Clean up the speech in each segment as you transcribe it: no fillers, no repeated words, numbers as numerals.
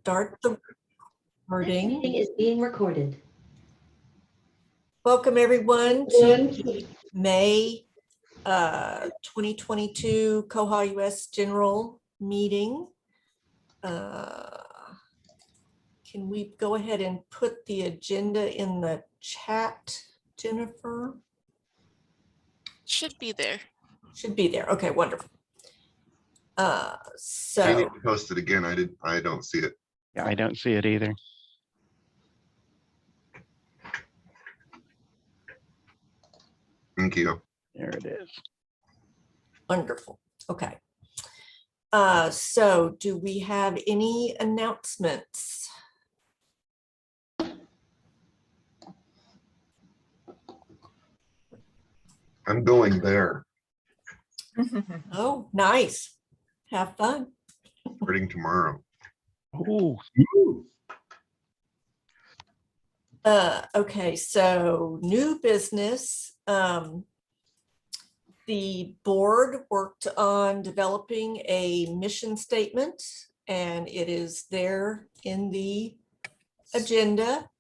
start the This recording. meeting is being recorded. Welcome everyone to May 2022 koha-US General Meeting. Can we go ahead and put the agenda in the chat, Jennifer? Should be there. Should be there. Okay, wonderful. I So need to post it again. I don't see it. Yeah, I don't see it either. Thank you. There it is. wonderful. Okay. So do we have any announcements? I'm going there Oh, nice. Have fun. starting tomorrow. Oh, Okay, so new business. The board worked on developing a mission statement, and it is there in the agenda.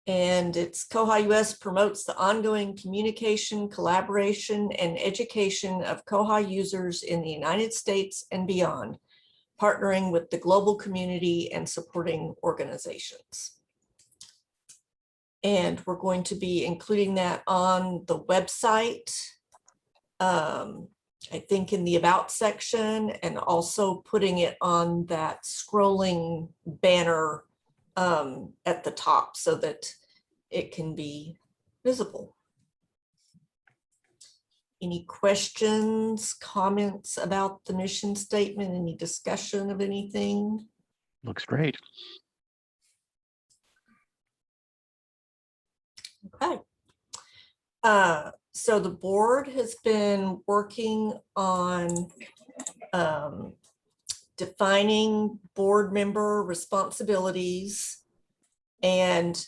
And it's koha-US promotes the ongoing communication, collaboration, and education of koha users in the United States and beyond, partnering with the global community and supporting organizations. And we're going to be including that on the website, I think in the About section, and also putting it on that scrolling banner at the top so that it can be visible. Any questions, comments about the mission statement? Any discussion of anything? looks great. Okay. So the board has been working on defining board member responsibilities and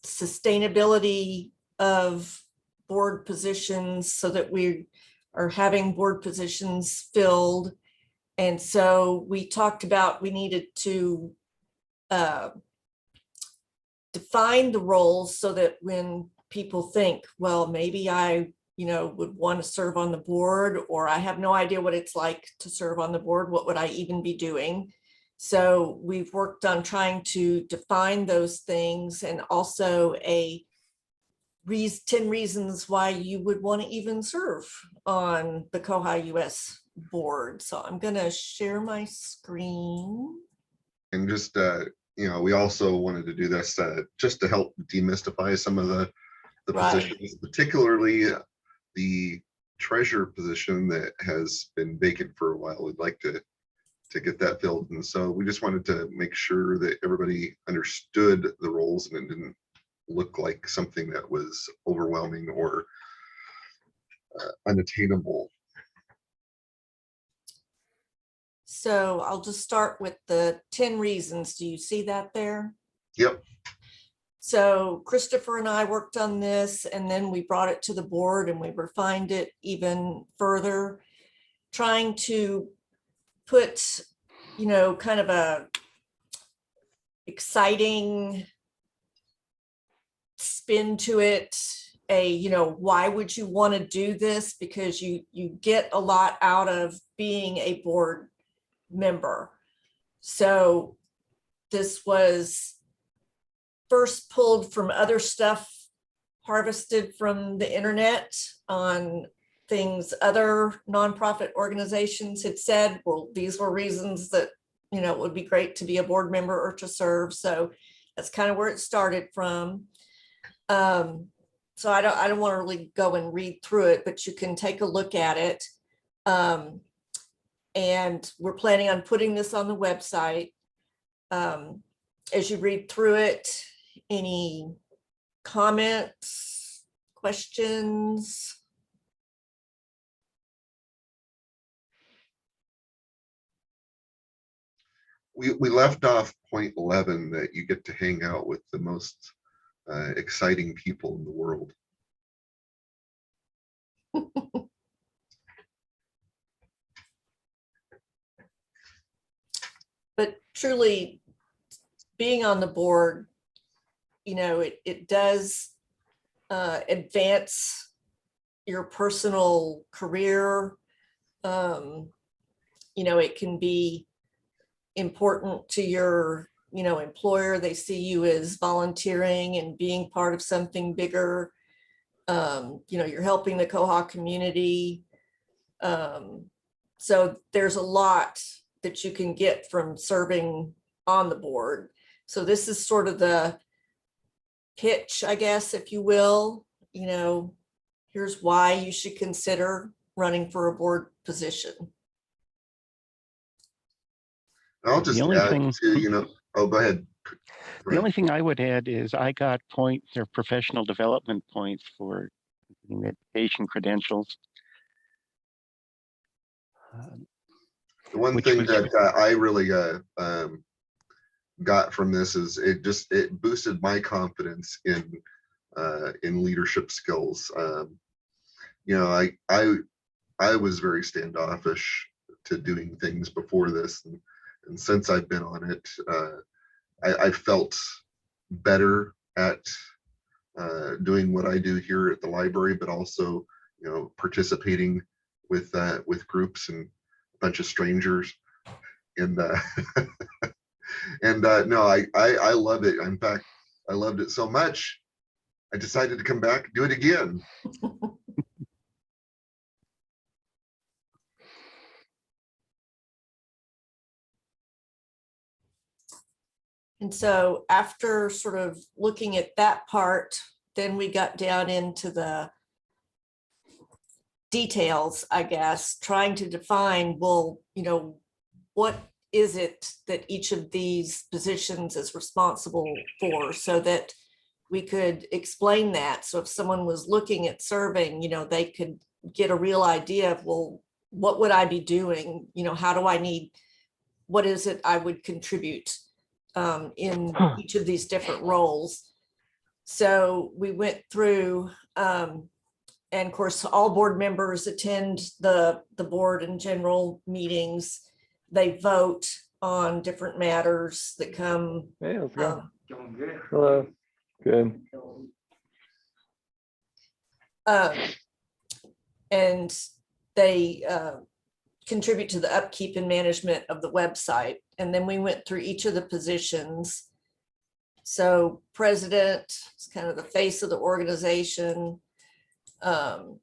sustainability of board positions so that we are having board positions filled. And so we talked about we needed to define the roles so that when people think, well, maybe I, would want to serve on the board, or I have no idea what it's like to serve on the board, what would I even be doing? So we've worked on trying to define those things, and also 10 reasons why you would want to even serve on the koha-US board. So I'm going to share my screen. And just, we also wanted to do this just to help demystify some of the Right. positions, particularly the treasurer position that has been vacant for a while. We'd like to get that filled. And so we just wanted to make sure that everybody understood the roles and it didn't look like something that was overwhelming or unattainable. So I'll just start with the 10 reasons. Do you see that there? Yep. So Christopher and I worked on this, and then we brought it to the board and we refined it even further, trying to put, kind of a exciting spin to it. Why would you want to do this? Because you get a lot out of being a board member. So this was first pulled from other stuff harvested from the internet on things other nonprofit organizations had said. Well, these were reasons that it would be great to be a board member or to serve. So that's kind of where it started from. So I don't want to really go and read through it, but you can take a look at it. And we're planning on putting this on the website. As you read through it, any comments, questions? We left off point 11 that you get to hang out with the most exciting people in the world. but truly being on the board, you know, it does advance your personal career. You know, it can be important to your, you know, employer. They see you as volunteering and being part of something bigger. You know, you're helping the Koha community. So there's a lot that you can get from serving on the board. So this is sort of the pitch, I guess, if you will. You know, here's why you should consider running for a board position. I'll just only add thing- to, you know, oh, go ahead. The only thing I would add is I got points or professional development points for getting education credentials. The one Which thing was- that I really got from this is it boosted my confidence in leadership skills. You know, I was very standoffish to doing things before this, and since I've been on it, I felt better at doing what I do here at the library, but also, you know, participating with groups and a bunch of strangers. And and no, I love it. In fact, I loved it so much, I decided to come back and do it again. And so after sort of looking at that part, then we got down into the details, I guess, trying to define, well, you know, what is it that each of these positions is responsible for, so that we could explain that. So if someone was looking at serving, you know, they could get a real idea of, well, what would I be doing? You know, how do I need, what is it I would contribute in each of these different roles? So we went through, and of course, all board members attend the board and general meetings. They vote on different matters that come. Hey, let's go. Hello. Good. And they contribute to the upkeep and management of the website. And then we went through each of the positions. So president is kind of the face of the organization. You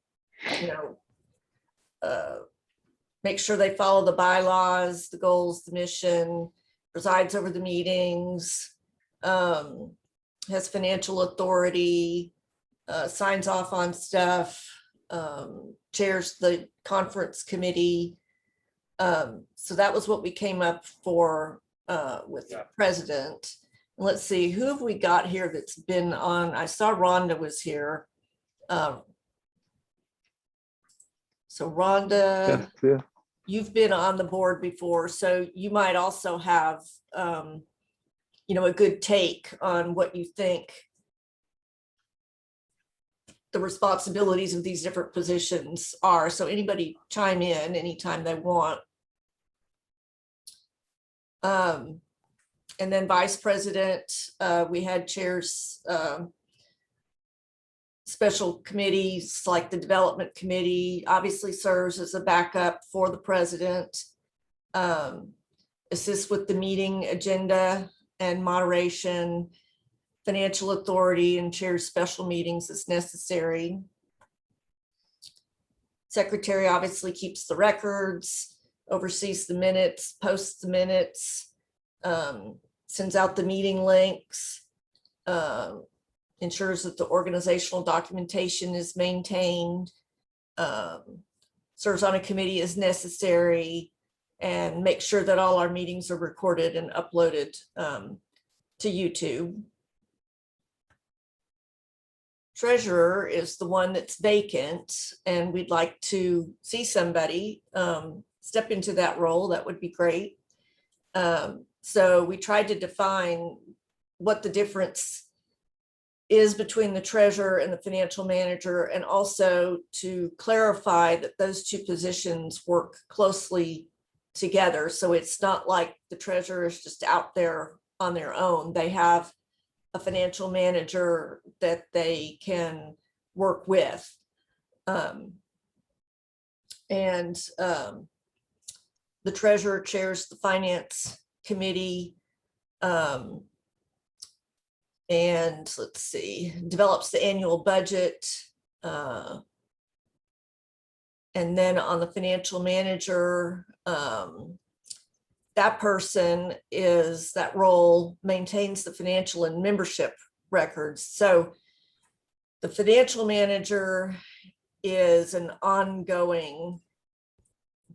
know, make sure they follow the bylaws, the goals, the mission, presides over the meetings, has financial authority, signs off on stuff, chairs the conference committee. So that was what we came up for with president. And let's see, who have we got here that's been on? I saw Rhonda was here. So Rhonda, Yeah. you've been on the board before, so you might also have, you know, a good take on what you think the responsibilities of these different positions are. So anybody chime in anytime they want. And then vice president, we had chairs, special committees like the development committee obviously serves as a backup for the president. Assists with the meeting agenda and moderation, financial authority, and chairs special meetings as necessary. Secretary obviously keeps the records, oversees the minutes, posts the minutes, sends out the meeting links, ensures that the organizational documentation is maintained, serves on a committee as necessary, and make sure that all our meetings are recorded and uploaded to YouTube. Treasurer is the one that's vacant, and we'd like to see somebody step into that role. That would be great. So we tried to define what the difference is between the treasurer and the financial manager, and also to clarify that those two positions work closely together. So it's not like the treasurer is just out there on their own. They have a financial manager that they can work with. The treasurer chairs the finance committee. And let's see, develops the annual budget. And then on the financial manager, that person is, that role maintains the financial and membership records. So the financial manager is an ongoing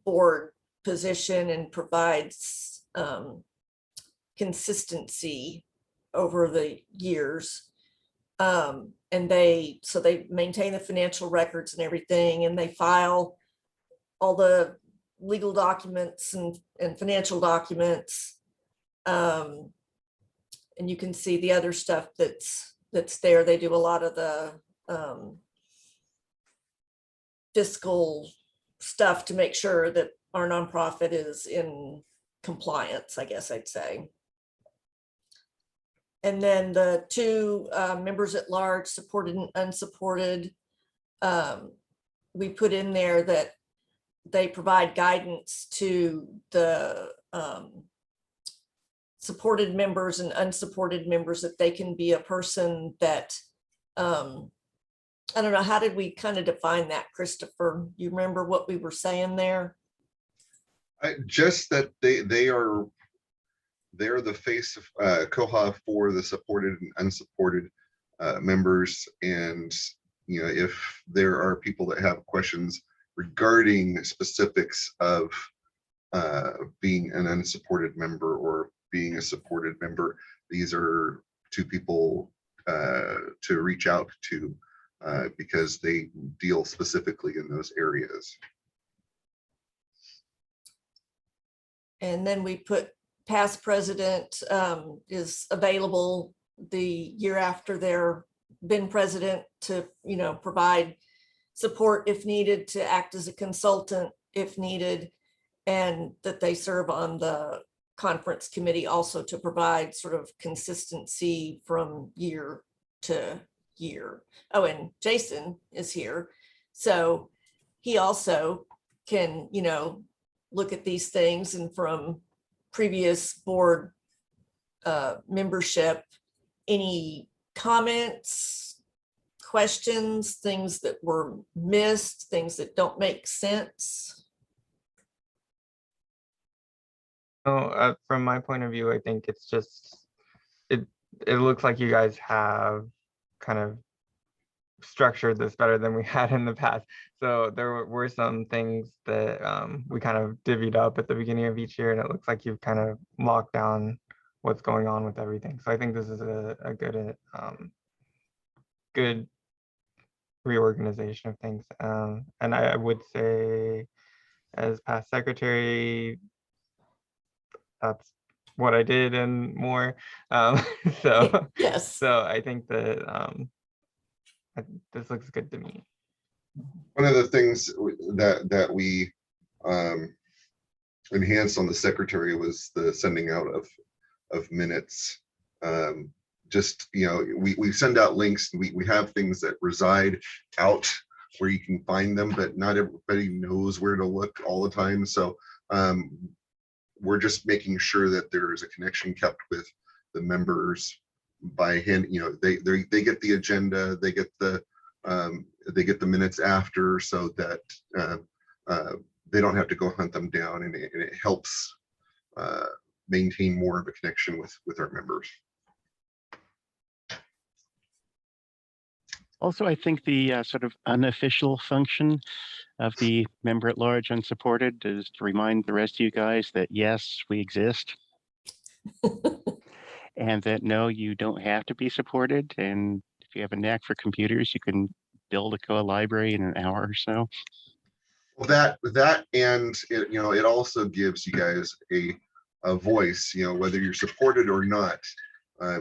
board position and provides consistency over the years. And they maintain the financial records and everything, and they file all the legal documents and financial documents. And you can see the other stuff that's there. They do a lot of the fiscal stuff to make sure that our nonprofit is in compliance, I guess I'd say. And then the two members at large, supported and unsupported, we put in there that they provide guidance to the supported members and unsupported members, that they can be a person that, I don't know, how did we kind of define that, Christopher? You remember what we were saying there? Just that they're the face of KOHA for the supported and unsupported members. And, you know, if there are people that have questions regarding specifics of being an unsupported member or being a supported member, these are two people to reach out to because they deal specifically in those areas. And then we put past president is available the year after they're been president to, you know, provide support if needed, to act as a consultant if needed, and that they serve on the conference committee also to provide sort of consistency from year to year. Oh, and Jason is here. So he also can, you know, look at these things, and from previous board membership, any comments, questions, things that were missed, things that don't make sense? No, from my point of view, I think it's just, it looks like you guys have kind of structured this better than we had in the past. So there were some things that we kind of divvied up at the beginning of each year, and it looks like you've kind of locked down what's going on with everything. So I think this is a good reorganization of things. And I would say, as past secretary, that's what I did and more. So Yes. So I think that this looks good to me. One of the things that we enhanced on the secretary was the sending out of minutes. Just, you know, we send out links. We have things that reside out where you can find them, but not everybody knows where to look all the time. So we're just making sure that there is a connection kept with the members by hand. You know, they get the agenda, they get the minutes after, so that they don't have to go hunt them down, and it helps maintain more of a connection with our members. Also, I think the sort of unofficial function of the member at large unsupported is to remind the rest of you guys that yes, we exist. And that no, you don't have to be supported. And if you have a knack for computers, you can build a Koha library in an hour or so. Well, that and it, you know, it also gives you guys a voice, you know, whether you're supported or not.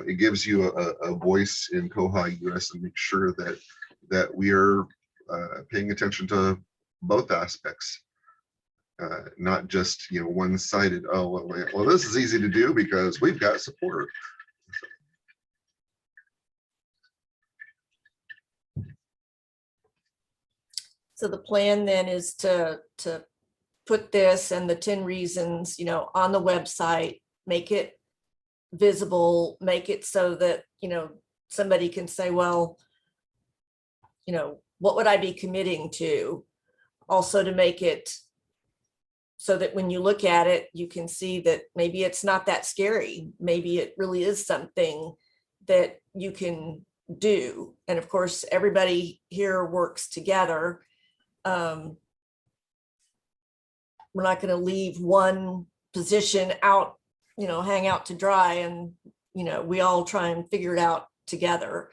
It gives you a voice in koha-US, and make sure that we are paying attention to both aspects. not just, you know, one-sided, oh, well, this is easy to do because we've got support. So the plan then is to put this and the 10 reasons, you know, on the website, make it visible, make it so that, you know, somebody can say, well, you know, what would I be committing to? Also to make it so that when you look at it, you can see that maybe it's not that scary. Maybe it really is something that you can do. And of course, everybody here works together. We're not going to leave one position out, you know, hang out to dry, and, you know, we all try and figure it out together.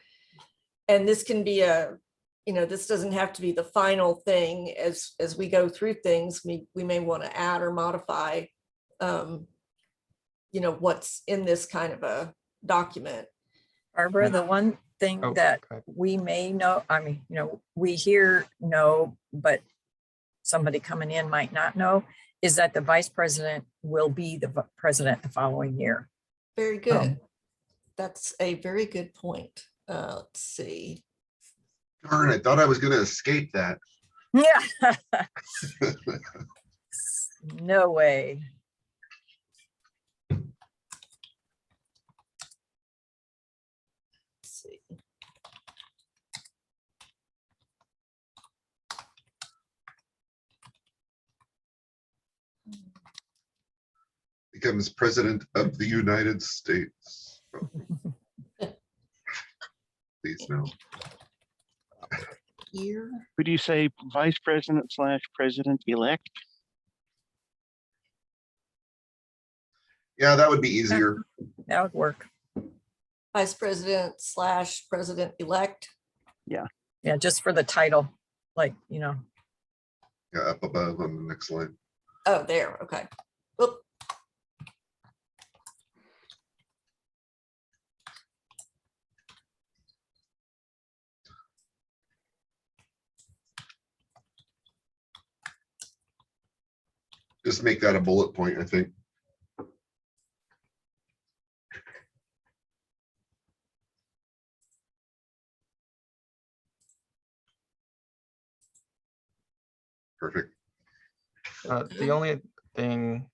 And this can be a, you know, this doesn't have to be the final thing. As we go through things, we may want to add or modify, you know, what's in this kind of a document. Barbara, the one thing Oh, that go ahead. we may know, I mean, you know, we here know, but somebody coming in might not know, is that the vice president will be the president the following year. Very good. That's a very good point. Let's see. Darn, I thought I was going to escape that. Yeah. No way. Let's see. Becomes president of the United States. Please no. Here. Would you say vice president / president elect? Yeah, that would be easier. That would work. Vice President / President-elect. Yeah, just for the title, like, you know. Yeah, up above on the next line. Oh, there, okay. Oop. Just make that a bullet point, I think. Perfect. The only thing,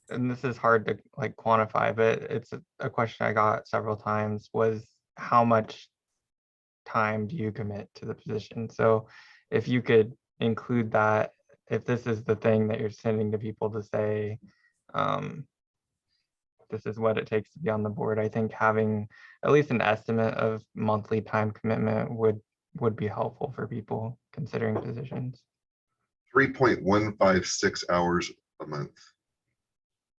and this is hard to like quantify, but it's a question I got several times, was how much time do you commit to the position? So if you could include that, if this is the thing that you're sending to people to say, this is what it takes to be on the board, I think having at least an estimate of monthly time commitment would be helpful for people considering positions. 3.156 hours a month.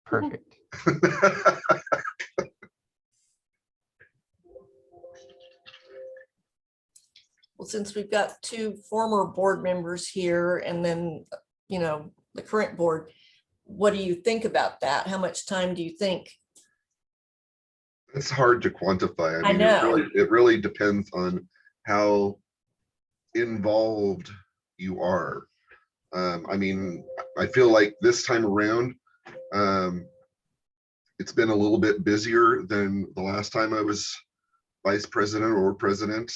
Perfect. Well, since we've got 2 former board members here and then, you know, the current board, what do you think about that? How much time do you think? It's hard to quantify. I mean, know. it really depends on how involved you are. I mean, I feel like this time around, it's been a little bit busier than the last time I was vice president or president,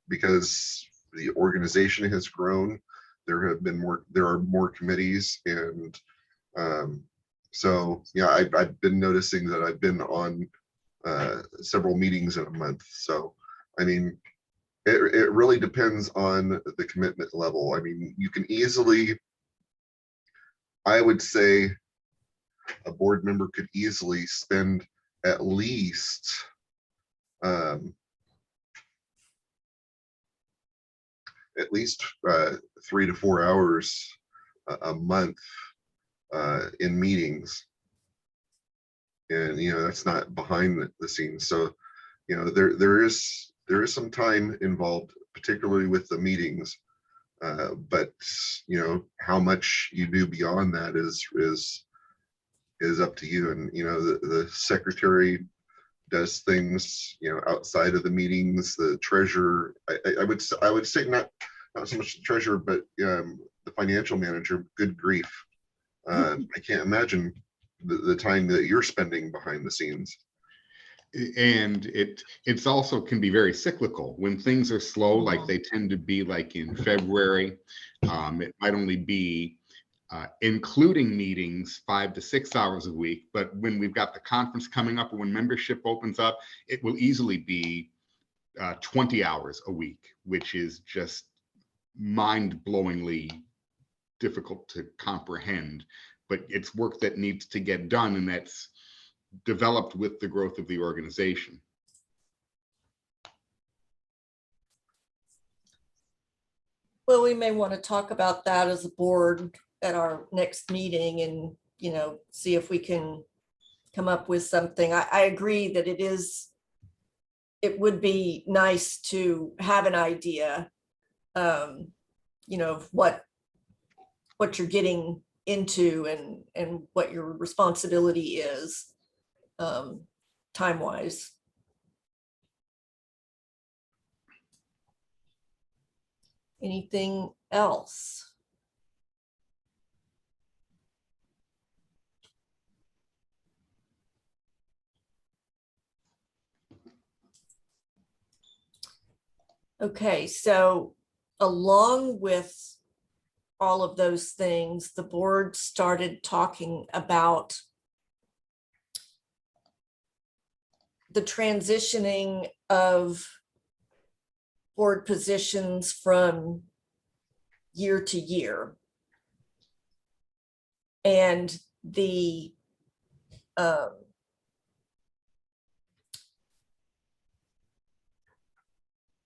because the organization has grown. There are more committees, and so yeah, I've been noticing that I've been on several meetings in a month. So I mean, it really depends on the commitment level. I mean, you can easily, I would say a board member could easily spend at least 3 to 4 hours a month in meetings. And, you know, that's not behind the scenes. So, you know, there is some time involved, particularly with the meetings. But, you know, how much you do beyond that is up to you. And, you know, the secretary does things, you know, outside of the meetings. The treasurer, I would say not so much the treasurer, but the financial manager. Good grief, I can't imagine the time that you're spending behind the scenes. And it's also can be very cyclical. When things are slow, like they tend to be like in February, it might only be including meetings 5 to 6 hours a week. But when we've got the conference coming up or when membership opens up, it will easily be 20 hours a week, which is just mind-blowingly difficult to comprehend. But it's work that needs to get done, and that's developed with the growth of the organization. Well, we may want to talk about that as a board at our next meeting and, you know, see if we can come up with something. I agree that it would be nice to have an idea, you know, of what you're getting into and what your responsibility is, time-wise. Anything else? Okay, so along with all of those things, the board started talking about the transitioning of board positions from year to year. And the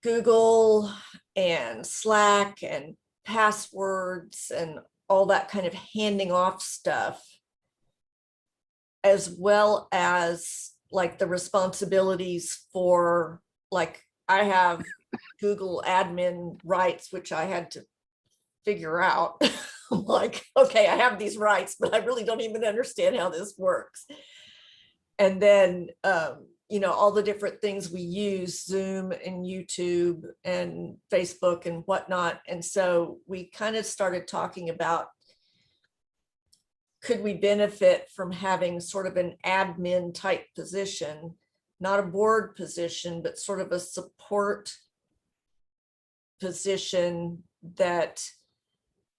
Google and Slack and passwords and all that kind of handing off stuff, as well as like the responsibilities for, like, I have Google admin rights, which I had to figure out. I'm like, okay, I have these rights, but I really don't even understand how this works. And then, you know, all the different things we use, Zoom and YouTube and Facebook and whatnot. And so we kind of started talking about, could we benefit from having sort of an admin type position, not a board position, but sort of a support position that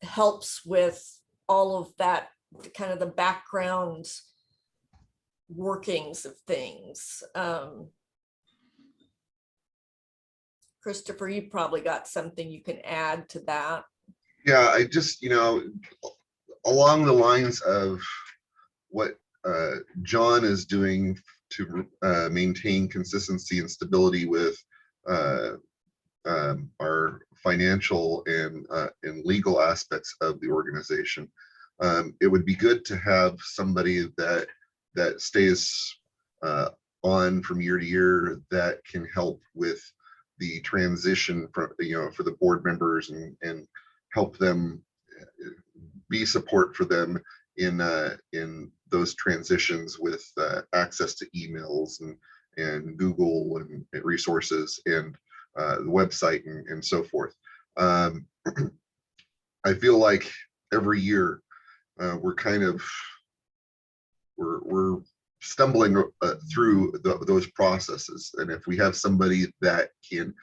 helps with all of that, kind of the background workings of things. Christopher, you probably got something you can add to that. Yeah, I just, you know, along the lines of what John is doing to maintain consistency and stability with our financial and legal aspects of the organization. It would be good to have somebody that stays on from year to year that can help with the transition from, you know, for the board members and help them, be support for them in those transitions with access to emails and Google and resources and the website and so forth. I feel like every year we're stumbling through those processes, and if we have somebody that can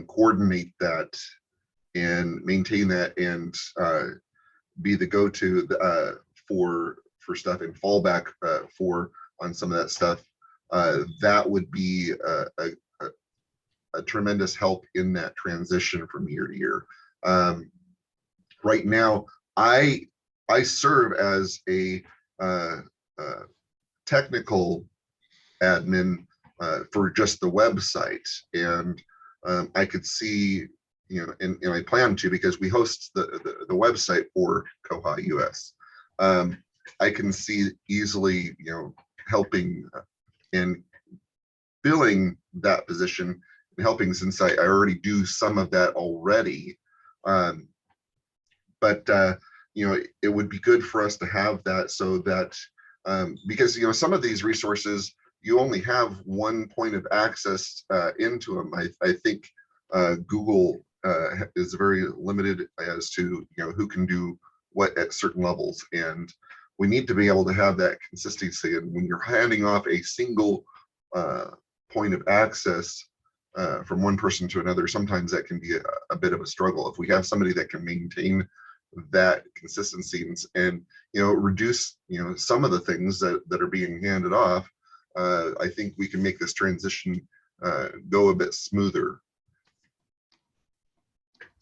coordinate that and maintain that and be the go-to for stuff and fallback on some of that stuff, that would be a tremendous help in that transition from year to year. Right now, I serve as a technical admin for just the website, and I could see, you know, and I plan to, because we host the website for koha-US. I can see easily, you know, helping and filling that position and helping, since I already do some of that already. But you know, it would be good for us to have that, so that because, you know, some of these resources you only have one point of access into them. I think Google is very limited as to, you know, who can do what at certain levels, and we need to be able to have that consistency. And when you're handing off a single point of access from one person to another, sometimes that can be a bit of a struggle. If we have somebody that can maintain that consistency and reduce some of the things that are being handed off, I think we can make this transition go a bit smoother.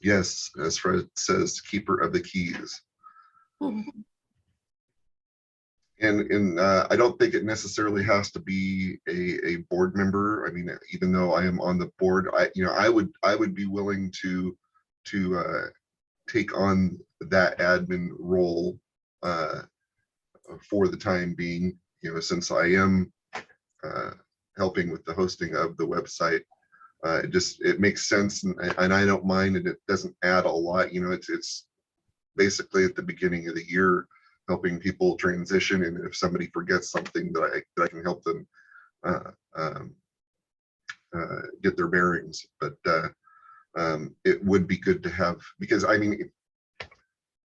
Yes, as Fred says, keeper of the keys. And I don't think it necessarily has to be a board member. I mean, even though I am on the board, I would be willing to take on that admin role for the time being. Since I am helping with the hosting of the website, it makes sense, and I don't mind, and it doesn't add a lot. It's basically at the beginning of the year, helping people transition, and if somebody forgets something, that I can help them get their bearings. But it would be good to have, because I mean,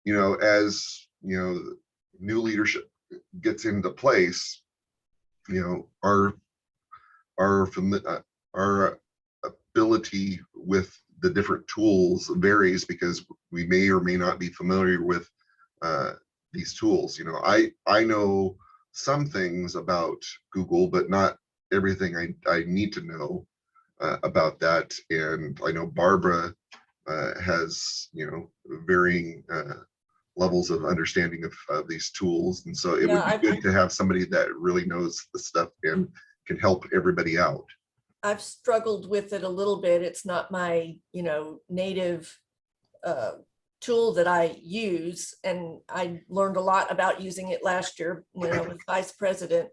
as new leadership gets into place, our ability with the different tools varies, because we may or may not be familiar with these tools. I know some things about Google, but not everything I need to know about that. And I know Barbara has varying levels of understanding of these tools, and so it would be good to have somebody that really knows the stuff and can help everybody out. I've struggled with it a little bit. It's not my native tool that I use, and I learned a lot about using it last year as vice president.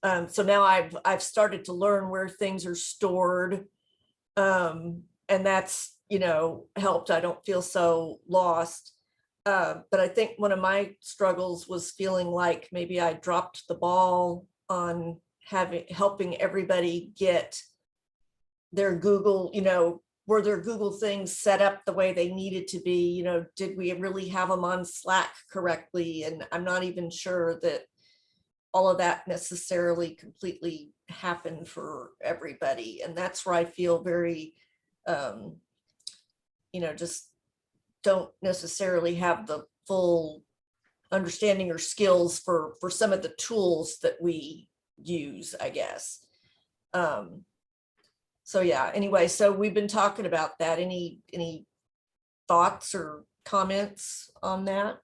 So now I've started to learn where things are stored, and that's helped. I don't feel so lost. But I think one of my struggles was feeling like maybe I dropped the ball on helping everybody get their Google, were their Google things set up the way they needed to be? Did we really have them on Slack correctly? And I'm not even sure that all of that necessarily completely happened for everybody. And that's where I feel very, just don't necessarily have the full understanding or skills for some of the tools that we use, I guess. So yeah, anyway, so we've been talking about that. Any thoughts or comments on that?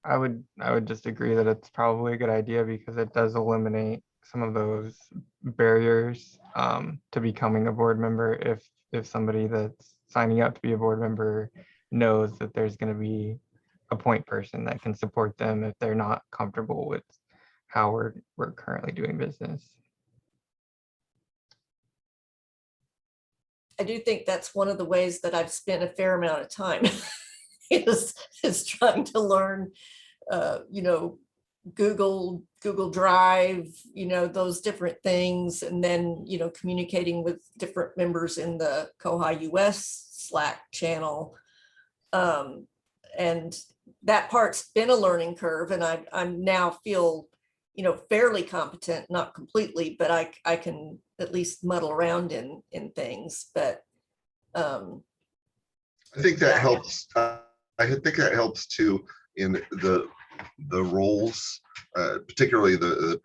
I would just agree that it's probably a good idea, because it does eliminate some of those barriers to becoming a board member. If somebody that's signing up to be a board member knows that there's going to be a point person that can support them if they're not comfortable with how we're currently doing business. I do think that's one of the ways that I've spent a fair amount of time is trying to learn, Google Drive, those different things, and then, communicating with different members in the koha-US Slack channel. And that part's been a learning curve, and I'm now feel, fairly competent, not completely, but I can at least muddle around in things. But I think that helps. I think that helps too in the roles, particularly the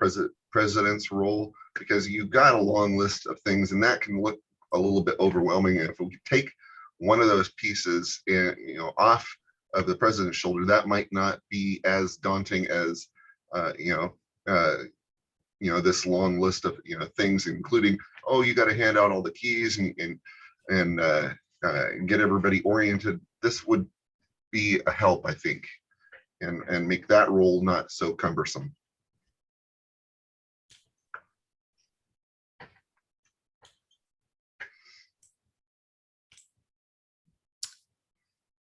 president's role, because you've got a long list of things, and that can look a little bit overwhelming. And if we take one of those pieces and off of the president's shoulder, that might not be as daunting as this long list of things, including, oh, you got to hand out all the keys and get everybody oriented. This would be a help, I think, and make that role not so cumbersome.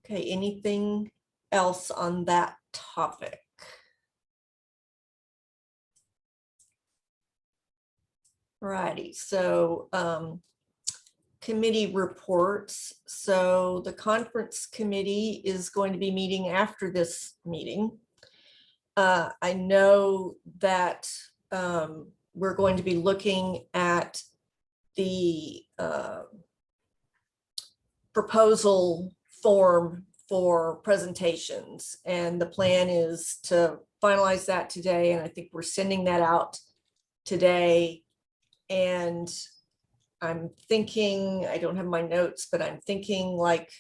okay, anything else on that topic? Righty, so committee reports. So the conference committee is going to be meeting after this meeting. I know that we're going to be looking at the proposal form for presentations, and the plan is to finalize that today, and I think we're sending that out today. And I'm thinking, I don't have my notes, but I'm thinking like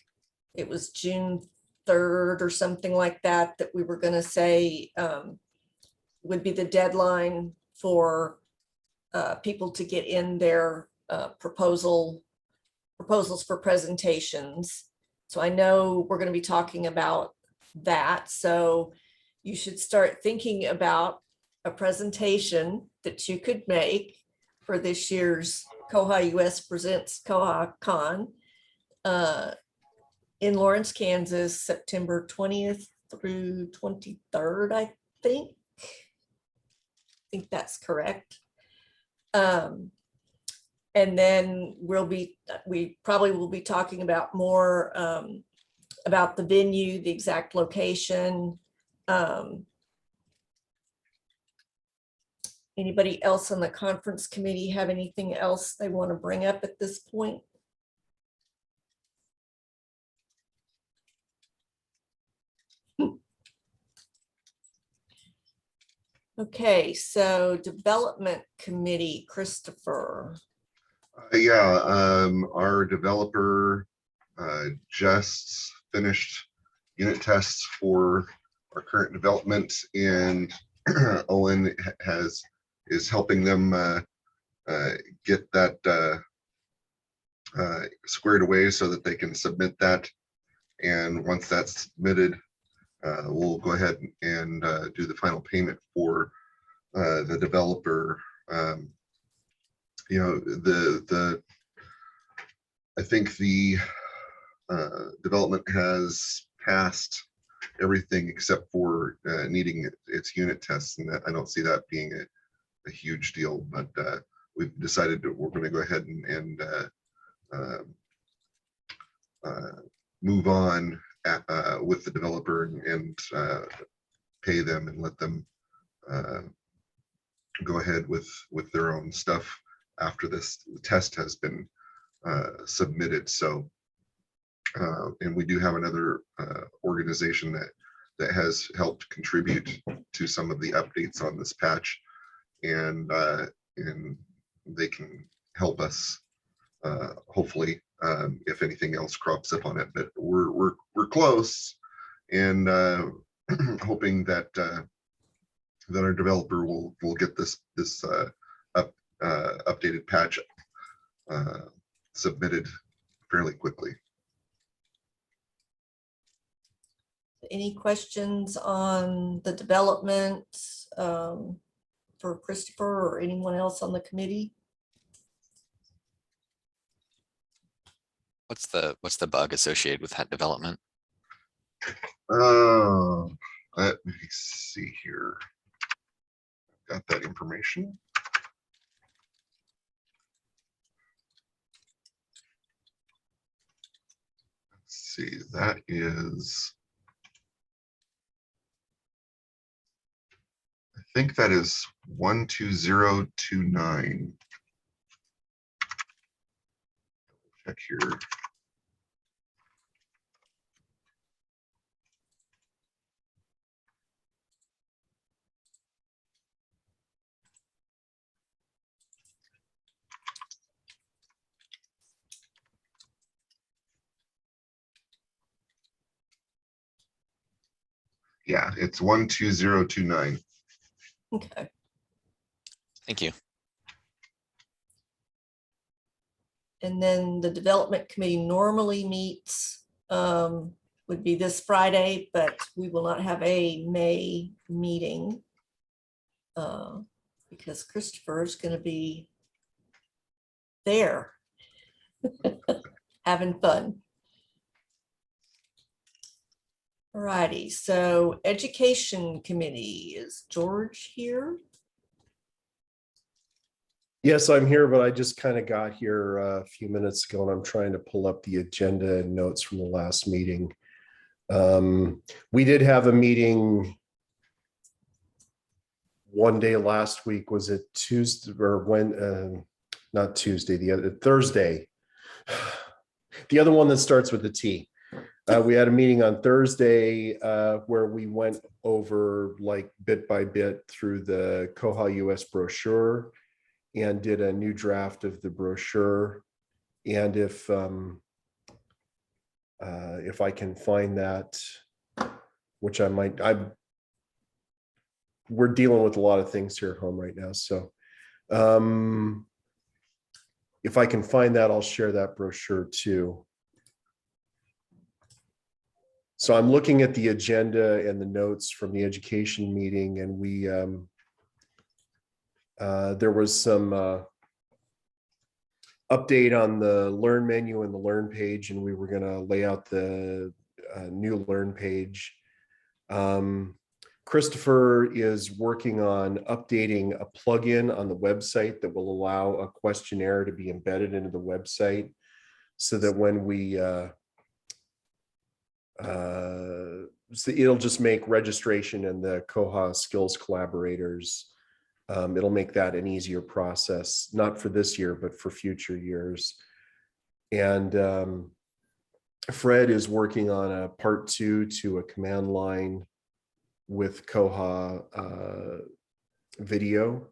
it was June 3rd or something like that, that we were going to say would be the deadline for people to get in their proposals for presentations. So I know we're going to be talking about that. So you should start thinking about a presentation that you could make for this year's koha-US Presents Koha-Con in Lawrence, Kansas, September 20th through 23rd, I think. I think that's correct. And then we probably will be talking about more about the venue, the exact location. Anybody else on the conference committee have anything else they want to bring up at this point? Okay, so development committee, Christopher. Yeah, our developer just finished unit tests for our current development, and Owen is helping them get that squared away so that they can submit that. And once that's submitted, we'll go ahead and do the final payment for the developer. You know, I think the development has passed everything except for needing its unit tests, and I don't see that being a huge deal. But we've decided that we're going to go ahead and move on with the developer and pay them and let them go ahead with their own stuff after this test has been submitted. So and we do have another organization that has helped contribute to some of the updates on this patch, and they can help us hopefully if anything else crops up on it. But we're close, and hoping that that our developer will get this updated patch submitted fairly quickly. Any questions on the development for Christopher or anyone else on the committee? What's the bug associated with that development? Let me see here. Got that information. Let's see, that is, I think that is 12029. Check here. Yeah, it's 12029. Okay. Thank you. And then the development committee normally meets would be this Friday, but we will not have a May meeting because Christopher is going to be there having fun. All righty, so education committee, is George here? Yes, I'm here, but I just kind of got here a few minutes ago and I'm trying to pull up the agenda and notes from the last meeting. We did have a meeting one day last week. Was it Tuesday or when? Not Tuesday, the other Thursday. The other one that starts with a T. We had a meeting on Thursday where we went over like bit by bit through the koha-US brochure and did a new draft of the brochure. And if I can find that, which I might, we're dealing with a lot of things here at home right now. So if I can find that, I'll share that brochure too. So I'm looking at the agenda and the notes from the education meeting, and we there was some update on the Learn menu and the Learn page, and we were going to lay out the new Learn page. Christopher is working on updating a plugin on the website that will allow a questionnaire to be embedded into the website, so that when we so it'll just make registration and the Koha skills collaborators, it'll make that an easier process, not for this year, but for future years. And Fred is working on a part 2 to a command line with Koha video.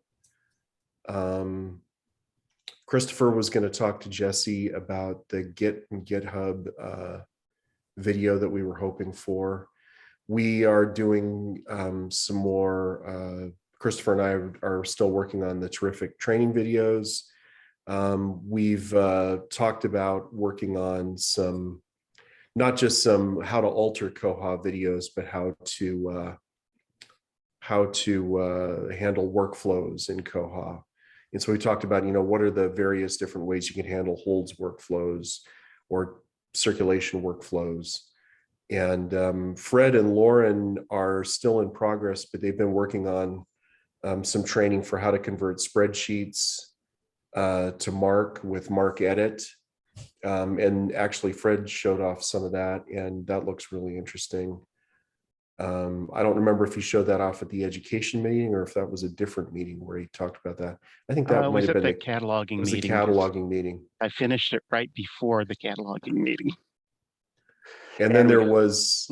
Christopher was going to talk to Jesse about the Git and GitHub video that we were hoping for. We are doing some more, Christopher and I are still working on the terrific training videos. We've talked about working on some, not just some how to alter Koha videos, but how to handle workflows in Koha. And so we talked about, what are the various different ways you can handle holds workflows or circulation workflows. And Fred and Lauren are still in progress, but they've been working on some training for how to convert spreadsheets to Mark with Mark Edit. And actually Fred showed off some of that, and that looks really interesting. I don't remember if he showed that off at the education meeting or if that was a different meeting where he talked about that. I think that might have been the cataloging meeting. The cataloging meeting. I finished it right before the cataloging meeting. And then there was,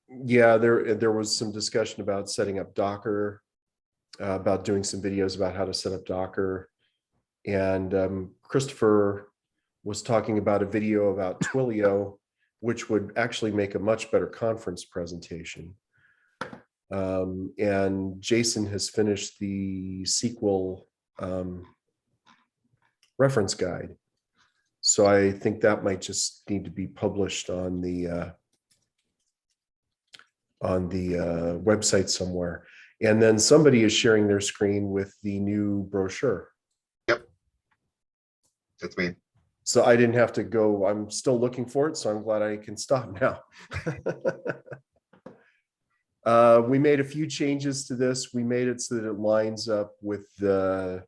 there was some discussion about setting up Docker, about doing some videos about how to set up Docker. And Christopher was talking about a video about Twilio, which would actually make a much better conference presentation. And Jason has finished the SQL reference guide. So I think that might just need to be published on the website somewhere. And then somebody is sharing their screen with the new brochure. Yep, that's me. So I didn't have to go. I'm still looking for it, so I'm glad I can stop now. We made a few changes to this. We made it so that it lines up with the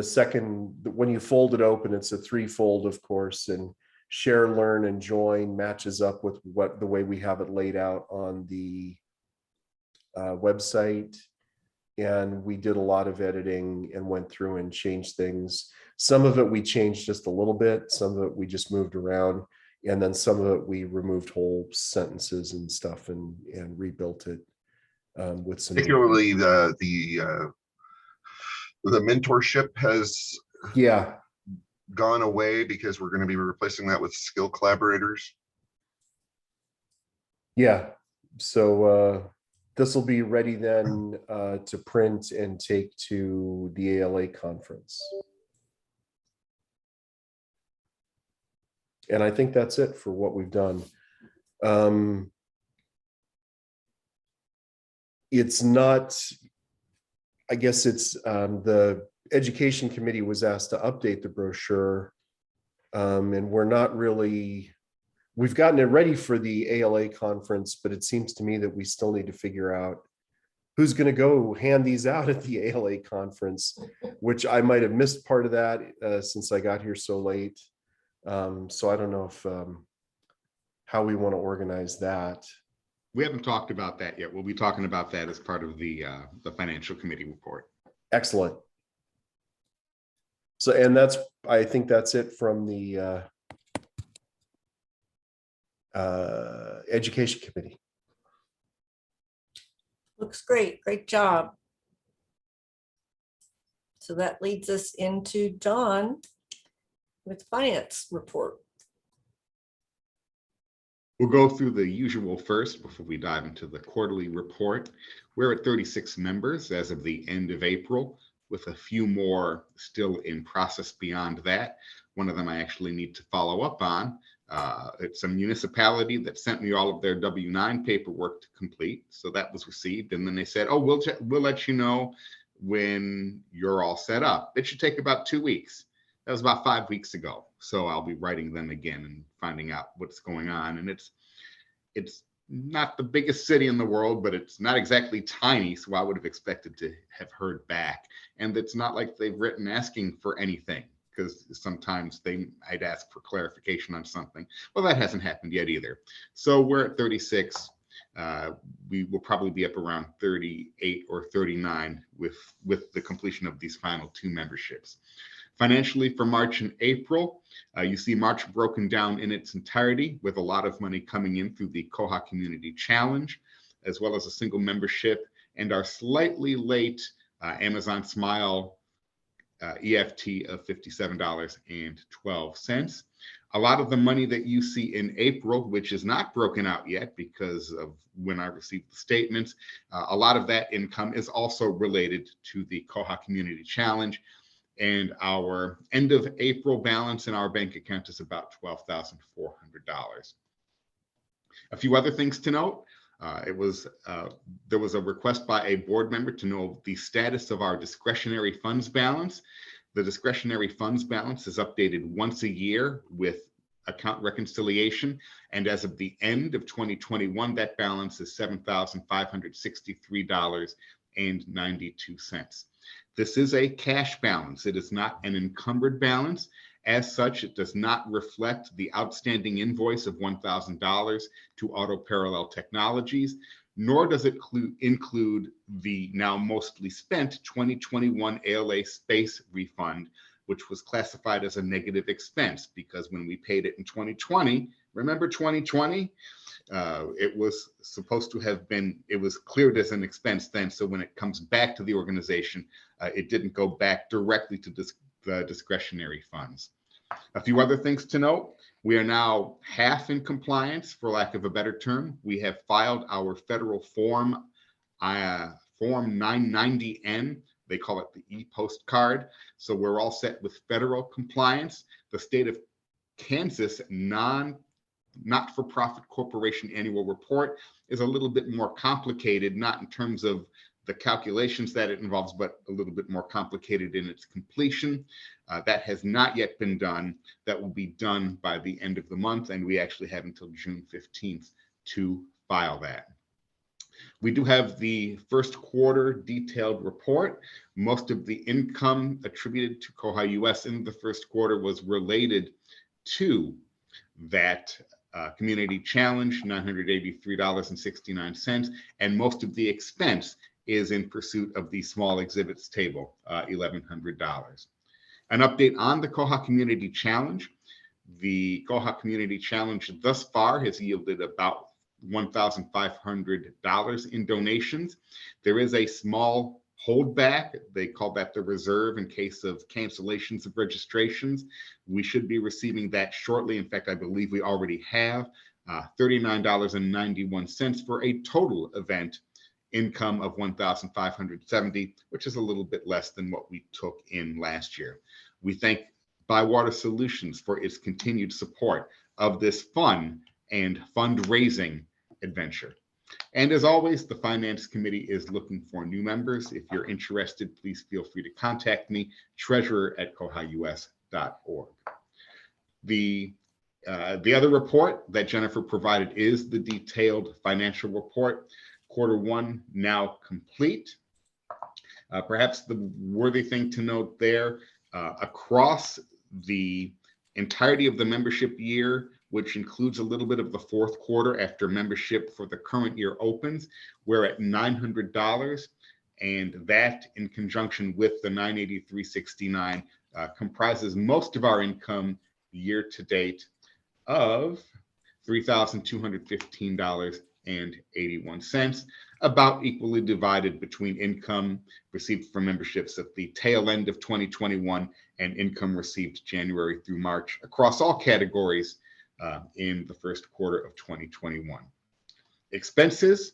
second, when you fold it open, it's a 3-fold, of course, and share, learn, and join matches up with the way we have it laid out on the website. And we did a lot of editing and went through and changed things. Some of it we changed just a little bit. Some of it we just moved around. And then some of it we removed whole sentences and stuff and rebuilt it with some. Particularly the mentorship has gone away because we're going to be replacing that with skill collaborators. Yeah. So this will be ready then to print and take to the ALA conference. And I think that's it for what we've done. It's not, I guess it's the education committee was asked to update the brochure, and we're not really, we've gotten it ready for the ALA conference, but it seems to me that we still need to figure out who's going to go hand these out at the ALA conference, which I might have missed part of that since I got here so late. So I don't know if how we want to organize that. We haven't talked about that yet. We'll be talking about that as part of the financial committee report. Excellent. So, and I think that's it from the education committee. Looks great. Great job. So that leads us into John with finance report. We'll go through the usual first before we dive into the quarterly report. We're at 36 members as of the end of April, with a few more still in process beyond that. One of them I actually need to follow up on. It's a municipality that sent me all of their W-9 paperwork to complete. So that was received. And then they said, oh, we'll let you know when you're all set up. It should take about 2 weeks. That was about 5 weeks ago. So I'll be writing them again and finding out what's going on. And it's not the biggest city in the world, but it's not exactly tiny. So I would have expected to have heard back. And it's not like they've written asking for anything, because sometimes I'd ask for clarification on something. Well, that hasn't happened yet either. So we're at 36. We will probably be up around 38 or 39 with the completion of these final 2 memberships. Financially for March and April, you see March broken down in its entirety with a lot of money coming in through the Koha Community Challenge, as well as a single membership and our slightly late Amazon Smile EFT of $57.12. A lot of the money that you see in April, which is not broken out yet because of when I received the statements, a lot of that income is also related to the Koha Community Challenge. And our end of April balance in our bank account is about $12,400. A few other things to note. There was a request by a board member to know the status of our discretionary funds balance. The discretionary funds balance is updated once a year with account reconciliation. And as of the end of 2021, that balance is $7,563.92. This is a cash balance. It is not an encumbered balance. As such, it does not reflect the outstanding invoice of $1,000 to Auto Parallel Technologies, nor does it include the now mostly spent 2021 ALA space refund, which was classified as a negative expense because when we paid it in 2020, remember 2020? It was supposed to have been, it was cleared as an expense then. So when it comes back to the organization, it didn't go back directly to the discretionary funds. A few other things to note. We are now half in compliance, for lack of a better term. We have filed our federal form 990N. They call it the e-postcard. So we're all set with federal compliance. The state of Kansas not-for-profit corporation annual report is a little bit more complicated, not in terms of the calculations that it involves, but a little bit more complicated in its completion. That has not yet been done. That will be done by the end of the month, and we actually have until June 15th to file that. We do have the first quarter detailed report. Most of the income attributed to koha-US in the first quarter was related to that community challenge, $983.69, and most of the expense is in pursuit of the small exhibits table, $1,100. An update on the Koha Community Challenge. The Koha Community Challenge thus far has yielded about $1,500 in donations. There is a small holdback. They call that the reserve in case of cancellations of registrations. We should be receiving that shortly. In fact, I believe we already have $39.91 for a total event income of $1,570, which is a little bit less than what we took in last year. We thank Bywater Solutions for its continued support of this fun and fundraising adventure. And as always, the Finance Committee is looking for new members. If you're interested, please feel free to contact me, treasurer@koha-US.org. The other report that Jennifer provided is the detailed financial report. Q1 now complete. Perhaps the worthy thing to note there, across the entirety of the membership year, which includes a little bit of the Q4 after membership for the current year opens, we're at $900. And that, in conjunction with the $983.69, comprises most of our income year to date of $3,215.81, about equally divided between income received from memberships at the tail end of 2021 and income received January through March across all categories in the Q1 of 2021. Expenses.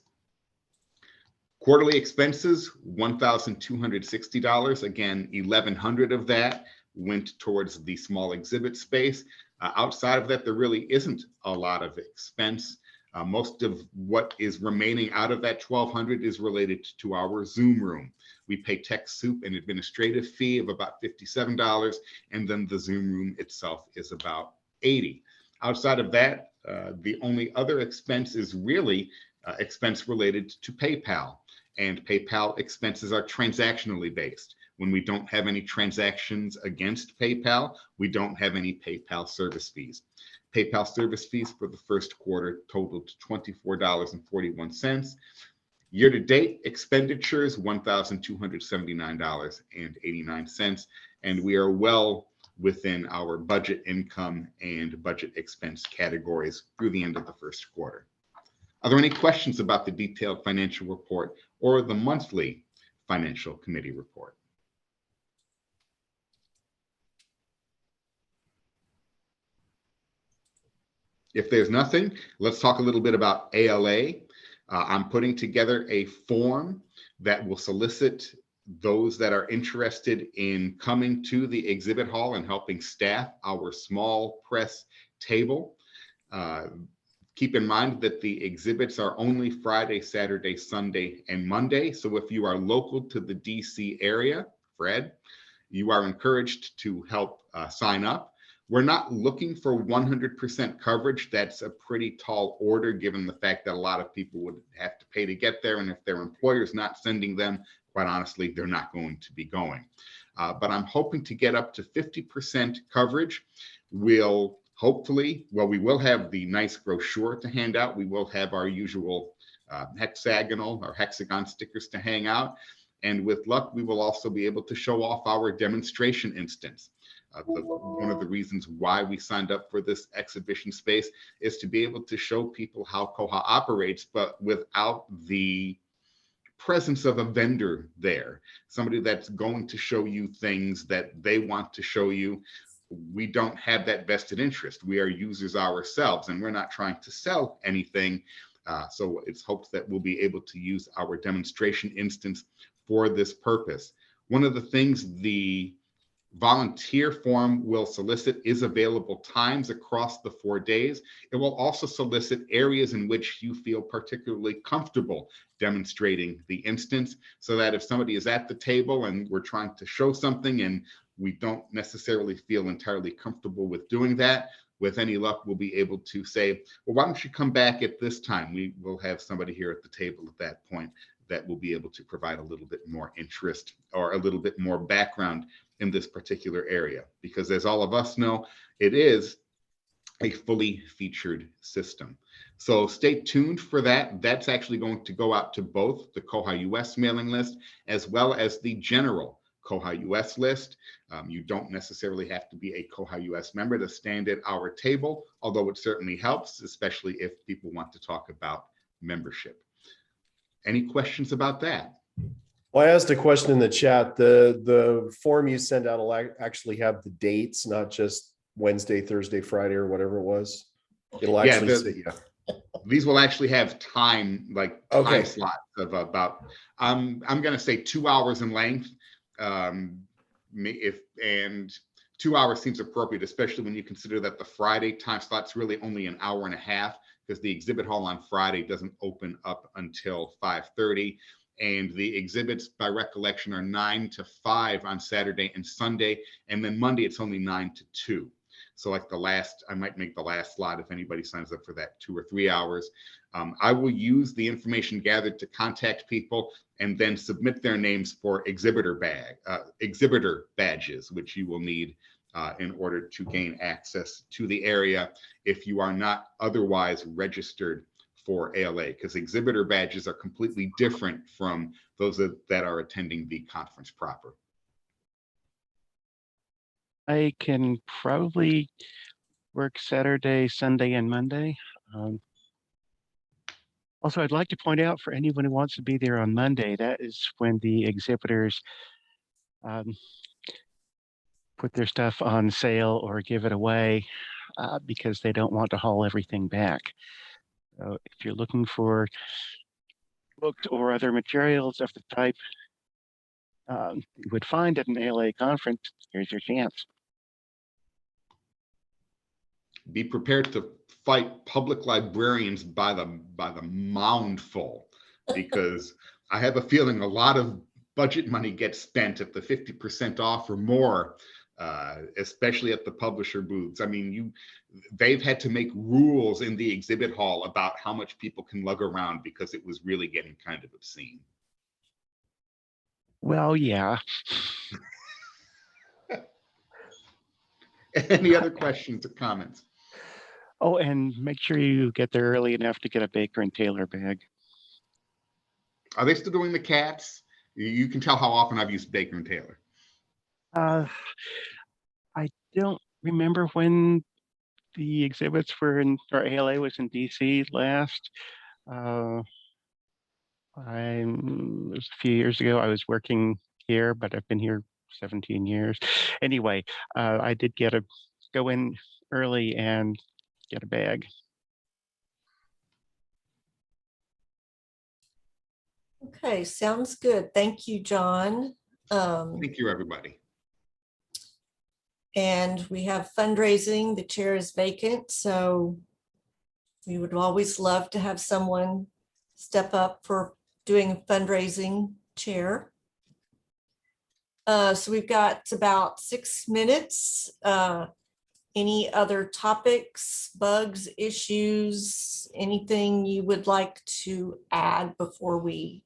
Quarterly expenses, $1,260. Again, $1,100 of that went towards the small exhibit space. Outside of that, there really isn't a lot of expense. Most of what is remaining out of that $1,200 is related to our Zoom room. We pay TechSoup an administrative fee of about $57, and then the Zoom room itself is about $80. Outside of that, the only other expense is really expense related to PayPal. And PayPal expenses are transactionally based. When we don't have any transactions against PayPal, we don't have any PayPal service fees. PayPal service fees for the Q1 totaled $24.41. Year-to-date expenditures, $1,279.89. And we are well within our budget income and budget expense categories through the end of the Q1. Are there any questions about the detailed financial report or the monthly financial committee report? If there's nothing, let's talk a little bit about ALA. I'm putting together a form that will solicit those that are interested in coming to the exhibit hall and helping staff our small press table. Keep in mind that the exhibits are only Friday, Saturday, Sunday, and Monday. So if you are local to the DC area, Fred, you are encouraged to help sign up. We're not looking for 100% coverage. That's a pretty tall order, given the fact that a lot of people would have to pay to get there. And if their employer's not sending them, quite honestly, they're not going to be going. But I'm hoping to get up to 50% coverage. We'll hopefully, well, we will have the nice brochure to hand out. We will have our usual hexagonal or hexagon stickers to hang out. And with luck, we will also be able to show off our demonstration instance. One of the reasons why we signed up for this exhibition space is to be able to show people how Koha operates, but without the presence of a vendor there, somebody that's going to show you things that they want to show you. We don't have that vested interest. We are users ourselves, and we're not trying to sell anything. So it's hoped that we'll be able to use our demonstration instance for this purpose. One of the things the volunteer form will solicit is available times across the 4 days. It will also solicit areas in which you feel particularly comfortable demonstrating the instance, so that if somebody is at the table and we're trying to show something and we don't necessarily feel entirely comfortable with doing that, with any luck, we'll be able to say, well, why don't you come back at this time? We will have somebody here at the table at that point that will be able to provide a little bit more interest or a little bit more background in this particular area. Because as all of us know, it is a fully featured system. So stay tuned for that. That's actually going to go out to both the koha-US mailing list as well as the general koha-US list. You don't necessarily have to be a koha-US member to stand at our table, although it certainly helps, especially if people want to talk about membership. Any questions about that? Well, I asked a question in the chat. The form you send out will actually have the dates, not just Wednesday, Thursday, Friday, or whatever it was. It'll actually say, yeah. These will actually have time, like time slots of about, I'm going to say 2 hours in length. And 2 hours seems appropriate, especially when you consider that the Friday time slot's really only an hour and a half, because the exhibit hall on Friday doesn't open up until 5:30. And the exhibits, by recollection, are 9 to 5 on Saturday and Sunday. And then Monday, it's only 9 to 2. So like I might make the last slot if anybody signs up for that 2 or 3 hours. I will use the information gathered to contact people and then submit their names for exhibitor badges, which you will need in order to gain access to the area if you are not otherwise registered for ALA, because exhibitor badges are completely different from those that are attending the conference proper. I can probably work Saturday, Sunday, and Monday. Also, I'd like to point out for anyone who wants to be there on Monday, that is when the exhibitors put their stuff on sale or give it away because they don't want to haul everything back. So if you're looking for books or other materials of the type you would find at an ALA conference, here's your chance. Be prepared to fight public librarians by the moundful, because I have a feeling a lot of budget money gets spent at the 50% off or more, especially at the publisher booths. I mean, they've had to make rules in the exhibit hall about how much people can lug around because it was really getting kind of obscene. Well, yeah. Any other questions or comments? Oh, and make sure you get there early enough to get a Baker and Taylor bag. Are they still doing the cats? You can tell how often I've used Baker and Taylor. I don't remember when the exhibits were in, or ALA was in DC last. It was a few years ago. I was working here, but I've been here 17 years. Anyway, I did go in early and get a bag. Okay, sounds good. Thank you, John. Thank you, everybody. And we have fundraising. The chair is vacant, so we would always love to have someone step up for doing fundraising chair. So we've got about 6 minutes. Any other topics, bugs, issues, anything you would like to add before we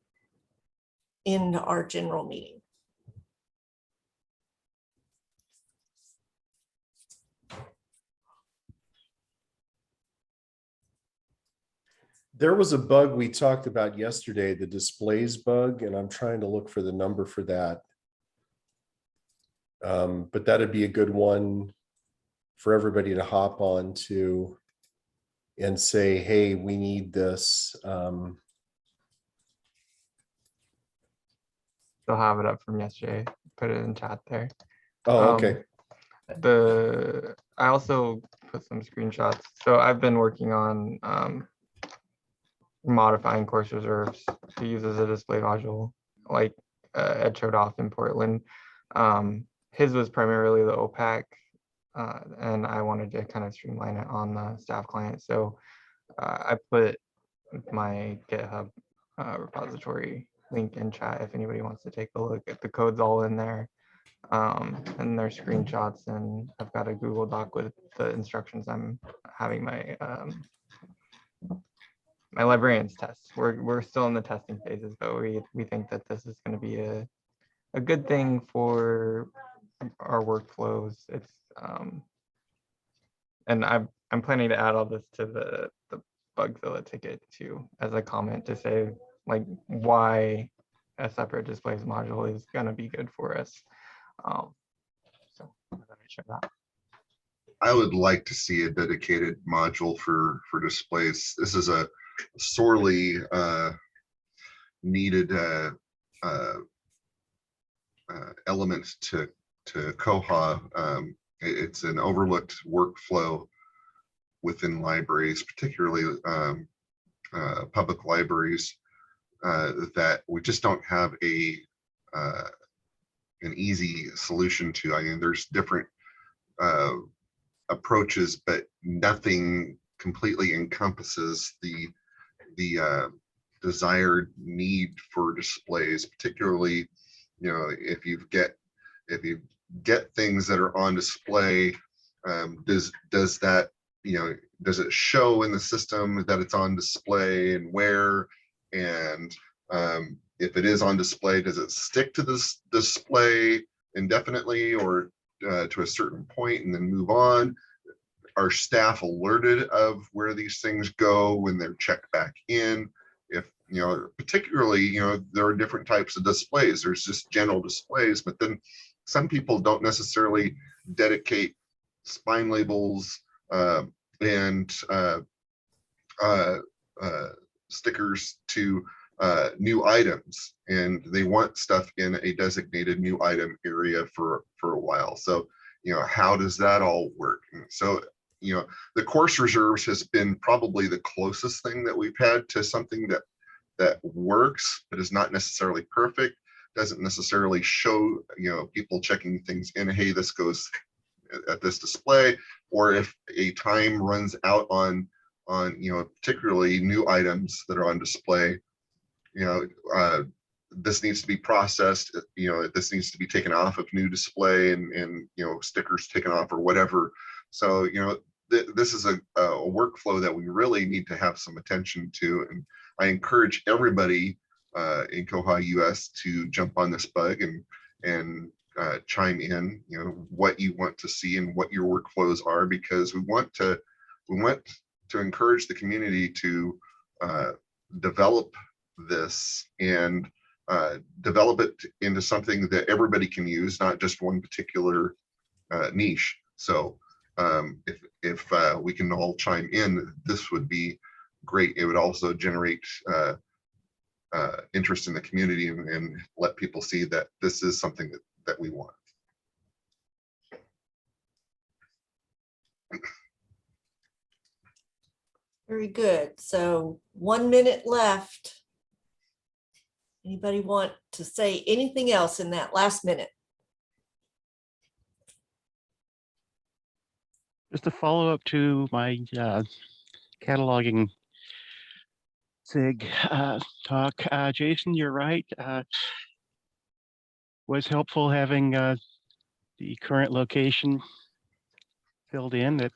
end our general meeting? There was a bug we talked about yesterday, the displays bug, and I'm trying to look for the number for that. But that'd be a good one for everybody to hop on to and say, hey, we need this. Still have it up from yesterday. Put it in chat there. Oh, okay. I also put some screenshots. So I've been working on modifying course reserves to use as a display module, like Ed showed off in Portland. His was primarily the OPAC, and I wanted to kind of streamline it on the staff client. So I put my GitHub repository link in chat if anybody wants to take a look at the code's all in there. And there's screenshots, and I've got a Google Doc with the instructions I'm having my my librarians test. We're still in the testing phases, but we think that this is going to be a good thing for our workflows. It's and I'm planning to add all this to the Bugzilla ticket too, as a comment to say like why a separate displays module is going to be good for us. So I'm going to share that. I would like to see a dedicated module for displays. This is a sorely needed element to Koha. It's an overlooked workflow within libraries, particularly public libraries, that we just don't have an easy solution to. I mean, there's different approaches, but nothing completely encompasses the desired need for displays, particularly, you know, if you get things that are on display does that, does it show in the system that it's on display and where? And if it is on display, does it stick to this display indefinitely or to a certain point and then move on? Are staff alerted of where these things go when they're checked back in? If, particularly, there are different types of displays. There's just general displays, but then some people don't necessarily dedicate spine labels and stickers to new items, and they want stuff in a designated new item area for a while. So, how does that all work? And so, the course reserves has been probably the closest thing that we've had to something that works, but is not necessarily perfect. Doesn't necessarily show, people checking things in, hey, this goes at this display, or if a time runs out on particularly new items that are on display, this needs to be processed, this needs to be taken off of new display and stickers taken off or whatever. So, this is a workflow that we really need to have some attention to. And I encourage everybody in koha-US to jump on this bug and chime in, what you want to see and what your workflows are, because we want to encourage the community to develop this and develop it into something that everybody can use, not just one particular niche. So if we can all chime in, this would be great. It would also generate interest in the community and let people see that this is something that we want. Very good. So 1 minute left. Anybody want to say anything else in that last minute? Just a follow up to my cataloging SIG talk. Jason, you're right. Was helpful having the current location filled in,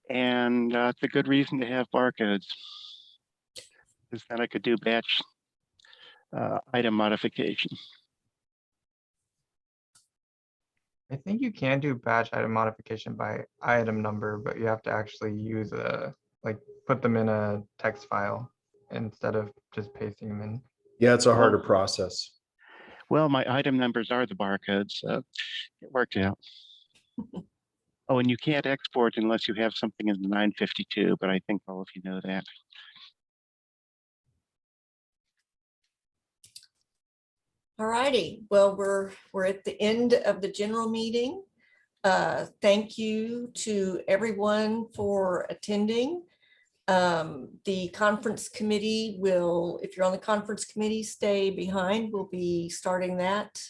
and it's a good reason to have barcodes, because then I could do batch item modification. I think you can do batch item modification by item number, but you have to actually use put them in a text file instead of just pasting them in. Yeah, it's a harder process. Well, my item numbers are the barcodes, so it worked out. Oh, and you can't export unless you have something in the 952, but I think all of you know that. All righty. Well, we're at the end of the general meeting. Thank you to everyone for attending. The conference committee will, if you're on the conference committee, stay behind. We'll be starting that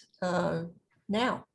now.